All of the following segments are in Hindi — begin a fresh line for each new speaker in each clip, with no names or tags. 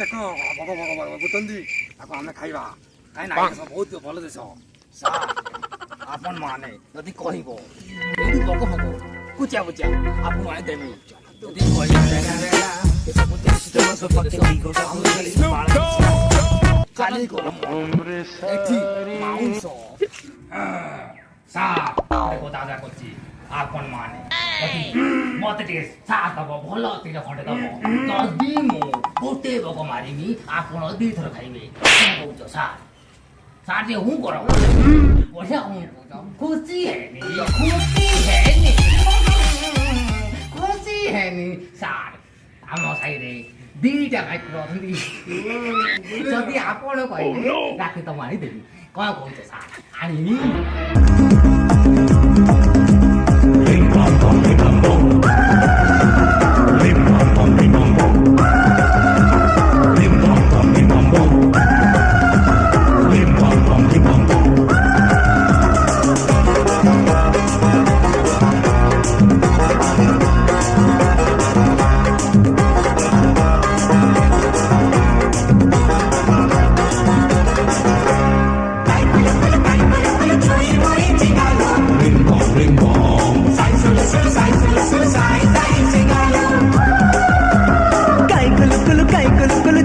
देख बुतंदी आम खाइबा कहीं ना बहुत भल देश आपण माने यदि कहब बग भग कुचा बुचा आपन माने देवी खाली माउंस दादा करছি आपन माने मत टे साथ दब भल तीन खंडे दब जदि मु गोटे बग मारिमी आपन दी थर खाइबे कौच सार सार जे हूँ कर बढ़िया हूँ खुशी है नी सार आम साइरे दीटा गाई रही जदि आपण कहे राति त मारिदेवी कौन कौच सार आनी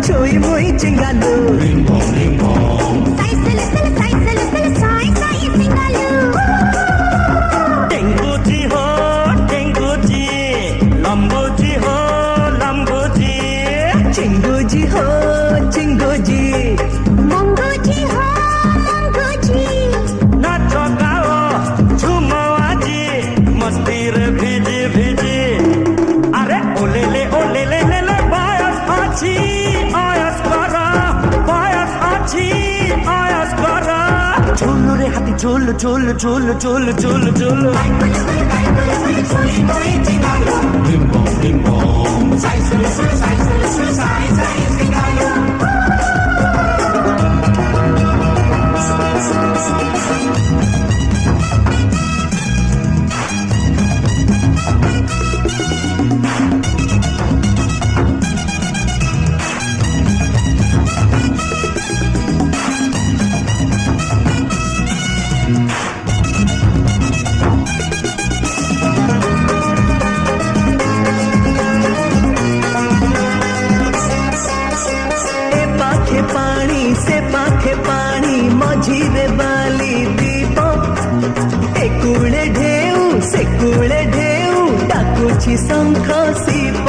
Choy moi chingalo ring bong sai chingalo tengu ji lambo ji chingu ji mongo ji na chogao chumo aji masti re bhiji are olele le bayas achi झोलो रे हाथी झोलो पानी मझीरे बाली दीप एकुले ढेउ से कुले ढेउ डाकुछि शंख शिप।